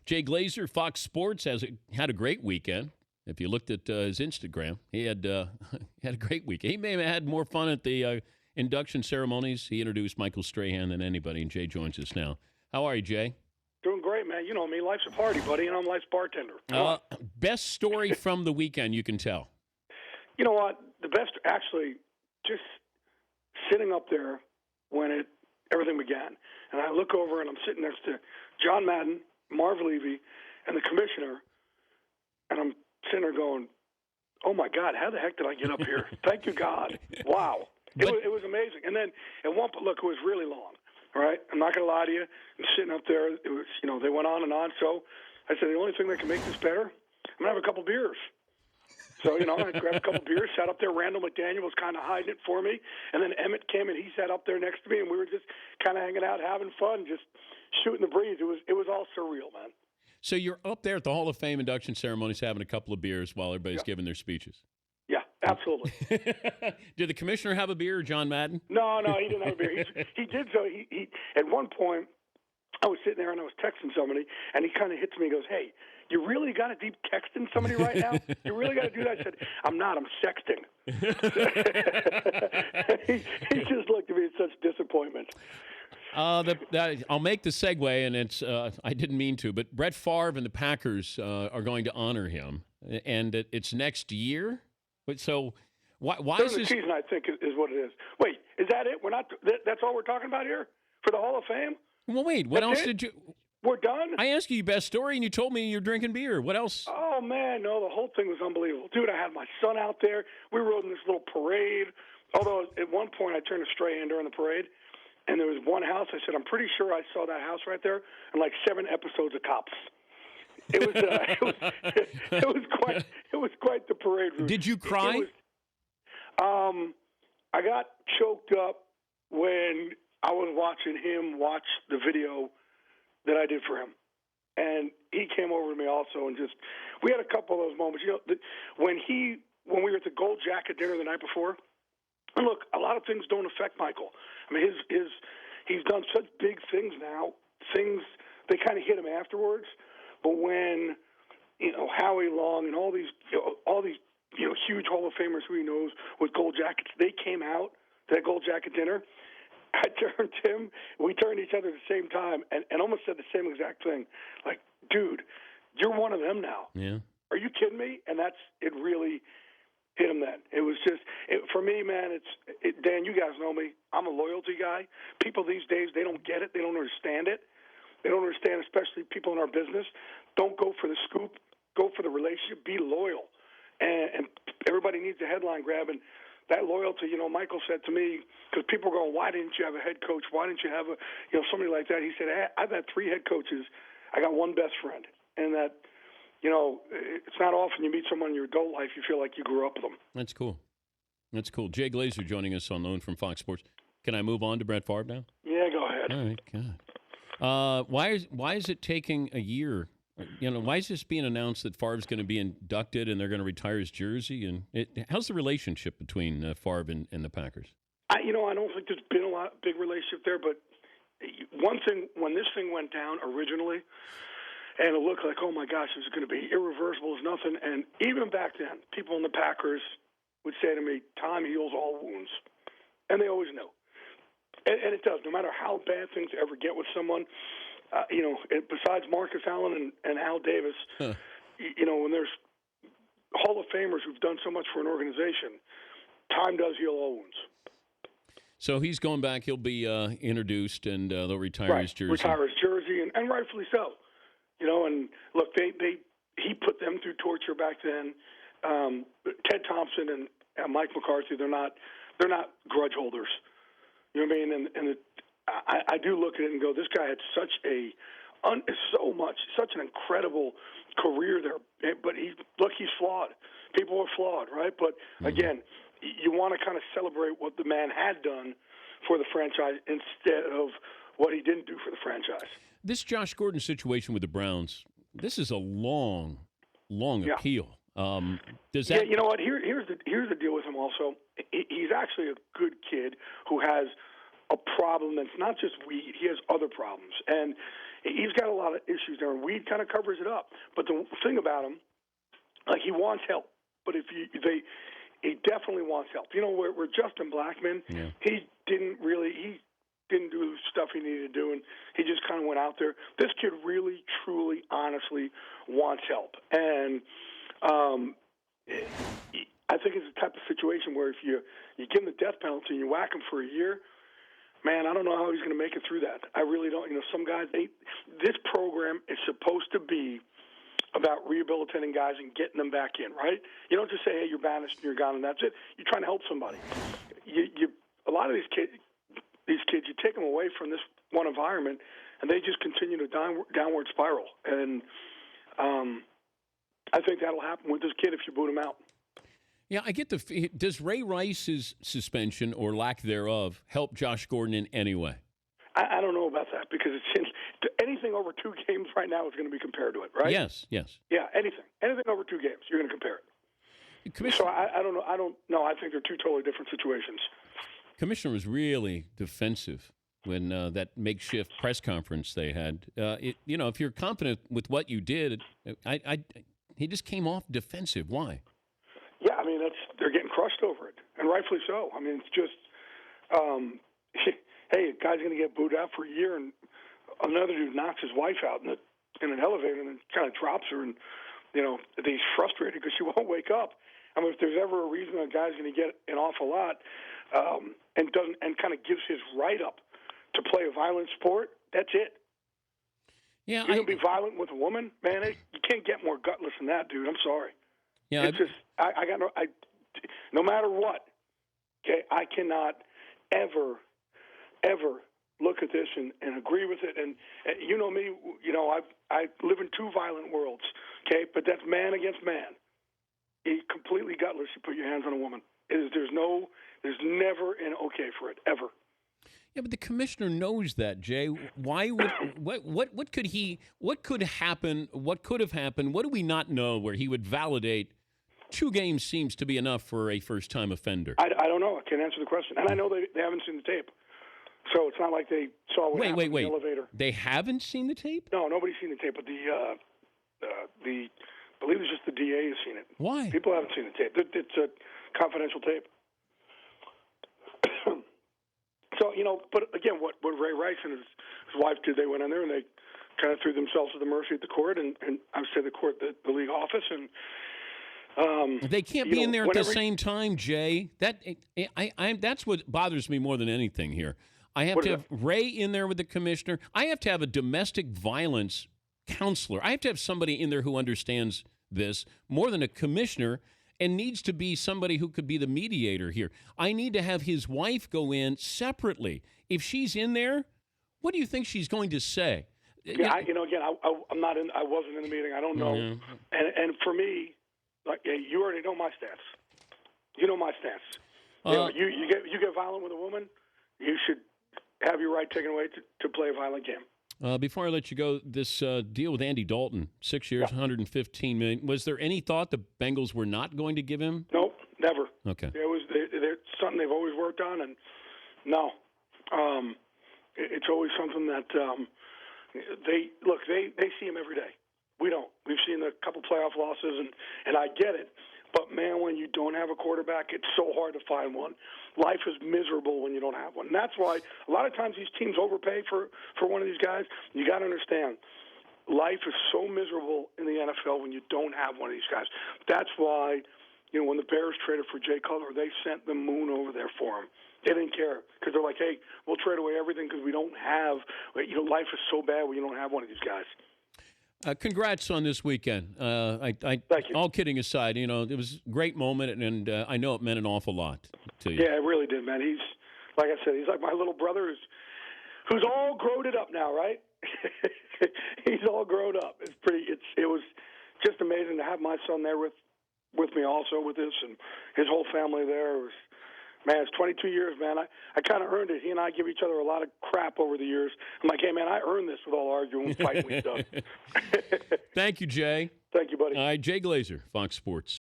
Jay Glazer, Fox Sports, had a great weekend. If you looked at his Instagram, he had had a great weekend. He may have had more fun at the induction ceremonies. He introduced Michael Strahan than anybody, and Jay joins us now. How are you, Jay? Doing great, man. You know me. Life's a party, buddy, and I'm life's bartender. Best story from the weekend you can tell. You know what? The best, actually, just sitting up there when everything began. And I look over, and I'm sitting next to John Madden, Marv Levy, and the commissioner, and I'm sitting there going, oh, my God, how the heck did I get up here? Thank you, God. Wow. It was amazing. And then at one point, look, it was really long. All right, I'm not going to lie to you. I'm sitting up there. It was, they went on and on. So I said, the only thing that can make this better, I'm going to have a couple beers. So, I grabbed a couple beers, sat up there. Randall McDaniel was kind of hiding it for me. And then Emmett came and he sat up there next to me, and we were just kind of hanging out, having fun, just shooting the breeze. It was all surreal, man. So you're up there at the Hall of Fame induction ceremonies having a couple of beers while everybody's giving their speeches. Yeah, absolutely. Did the commissioner have a beer, John Madden? No, he didn't have a beer. He did so. He at one point, I was sitting there and I was texting somebody, and he kind of hits me and goes, hey, you really got to deep texting somebody right now? You really got to do that? I said, I'm not. I'm sexting. he just looked at me in such disappointment. I'll make the segue, and it's I didn't mean to, but Brett Favre and the Packers are going to honor him, and it's next year. But so why is this season? I think is what it is. Wait, is that it? We're not. That's all we're talking about here for the Hall of Fame. Well, wait. What else did you? We're done? I asked you your best story, and you told me you're drinking beer. What else? Oh, man, no, the whole thing was unbelievable. Dude, I had my son out there. We rode in this little parade. Although at one point I turned a stray in during the parade, and there was one house. I said, I'm pretty sure I saw that house right there in like 7 episodes of Cops. It was quite the parade route. Did you cry? I got choked up when I was watching him watch the video that I did for him. And he came over to me also, and we had a couple of those moments. When we were at the Gold Jacket dinner the night before, and look, a lot of things don't affect Michael. I mean, he's done such big things now. Things, they kind of hit him afterwards. But when, Howie Long and all these huge Hall of Famers who he knows with Gold Jackets, they came out to that Gold Jacket dinner. I turned to him, we turned to each other at the same time and almost said the same exact thing. Like, dude, you're one of them now. Yeah. Are you kidding me? And it really hit him then. It was just, for me, man, Dan, you guys know me. I'm a loyalty guy. People these days, they don't get it. They don't understand it. They don't understand, especially people in our business. Don't go for the scoop. Go for the relationship. Be loyal. And everybody needs a headline grab. And that loyalty, Michael said to me, because people are going, why didn't you have a head coach? Why didn't you have somebody like that? He said, hey, I've had 3 head coaches. I got one best friend. And that, it's not often you meet someone in your adult life, you feel like you grew up with them. That's cool. Jay Glazer joining us on loan from Fox Sports. Can I move on to Brett Favre now? Yeah, go ahead. All right, God. Why is it taking a year? Why is this being announced that Favre's going to be inducted and they're going to retire his jersey? And how's the relationship between Favre and the Packers? I don't think there's been a big relationship there. But one thing, when this thing went down originally, and it looked like, oh my gosh, this is going to be irreversible as nothing. And even back then, people in the Packers would say to me, "Time heals all wounds," and they always knew. And it does. No matter how bad things ever get with someone. Besides Marcus Allen and Al Davis, when there's Hall of Famers who've done so much for an organization, time does heal all wounds. So he's going back. He'll be introduced, and they'll retire his jersey. Retire his jersey, and rightfully so. And look, he put them through torture back then. Ted Thompson and Mike McCarthy, they're not grudge holders. You know what I mean? And I do look at it and go, this guy had such an incredible career there. But he's flawed. People are flawed, right? But again, you want to kind of celebrate what the man had done for the franchise instead of what he didn't do for the franchise. This Josh Gordon situation with the Browns, this is a long appeal. Does that? Yeah, you know what? Here's the deal with him. Also, he's actually a good kid who has a problem that's not just weed. He has other problems, and he's got a lot of issues there. And weed kind of covers it up. But the thing about him, like, he wants help. But he definitely wants help. You know, where Justin Blackmon, he didn't do stuff he needed to do, and he just kind of went out there. This kid really, truly, honestly wants help. And I think it's the type of situation where if you give him the death penalty and you whack him for a year, man, I don't know how he's going to make it through that. I really don't. You know, some guys, this program is supposed to be about rehabilitating guys and getting them back in, right? You don't just say, hey, you're banished and you're gone and that's it. You're trying to help somebody. A lot of these kids, you take them away from this one environment, and they just continue to downward spiral. And I think that'll happen with this kid if you boot him out. Yeah, I get does Ray Rice's suspension or lack thereof help Josh Gordon in any way? I don't know about that because anything over 2 games right now is going to be compared to it, right? Yes. Yeah, anything over 2 games, you're going to compare it. So I don't know. I don't know. I think they're 2 totally different situations. Commissioner was really defensive when that makeshift press conference they had. If you're confident with what you did, he just came off defensive. Why? Yeah, I mean they're getting crushed over it, and rightfully so. I mean, it's just, hey, a guy's going to get booed out for a year, and another dude knocks his wife out in an elevator and kind of drops her, and he's frustrated because she won't wake up. I mean, if there's ever a reason a guy's going to get an awful lot, and kind of gives his right up to play a violent sport, that's it. Yeah, you're going to be violent with a woman, man. You can't get more gutless than that, dude. I'm sorry. Yeah, it's just no matter what. Okay, I cannot ever look at this and agree with it. And you know me, I live in 2 violent worlds. Okay, but that's man against man. It's completely gutless. You put your hands on a woman. There's never an okay for it ever. Yeah, but the commissioner knows that, Jay. Why would what could happen? What could have happened? What do we not know where he would validate 2 games seems to be enough for a first-time offender? I don't know. I can't answer the question. And I know they haven't seen the tape. So it's not like they saw what happened in the elevator. They haven't seen the tape? No, nobody's seen the tape, but I believe it's just the DA has seen it. Why? People haven't seen the tape. It's a confidential tape. So, but again, what Ray Rice and his wife did, they went in there and they kind of threw themselves at the mercy of the court, and I would say the league office, and they can't be in there at the same time, Jay. That's what bothers me more than anything here. I have to have Ray in there with the commissioner. I have to have a domestic violence counselor. I have to have somebody in there who understands this more than a commissioner and needs to be somebody who could be the mediator here. I need to have his wife go in separately. If she's in there, what do you think she's going to say? Yeah, I'm not in. I wasn't in the meeting. I don't know. Mm-hmm. And for me, like, you already know my stance. You know my stance. You get violent with a woman, you should have your right taken away to play a violent game. Before I let you go, this deal with Andy Dalton, 6 years, $115 million. Was there any thought the Bengals were not going to give him? Nope, never. Okay. They're something they've always worked on, and no, it's always something that they see him every day. We don't. We've seen a couple playoff losses, and I get it. But, man, when you don't have a quarterback, it's so hard to find one. Life is miserable when you don't have one. And that's why a lot of times these teams overpay for one of these guys. You got to understand, life is so miserable in the NFL when you don't have one of these guys. That's why, when the Bears traded for Jay Cutler, they sent the moon over there for him. They didn't care because they're like, hey, we'll trade away everything because we don't have, life is so bad when you don't have one of these guys. Congrats on this weekend. Thank you. All kidding aside, it was a great moment, and I know it meant an awful lot to you. Yeah, it really did, man. He's, like I said, he's like my little brother who's all grown it up now, right? He's all grown up. It was just amazing to have my son there with me also with this, and his whole family there. It was, man, it's 22 years, man. I kind of earned it. He and I give each other a lot of crap over the years. I'm like, hey, man, I earned this with all arguing and fighting we've done. Thank you, Jay. Thank you, buddy. All right, Jay Glazer, Fox Sports.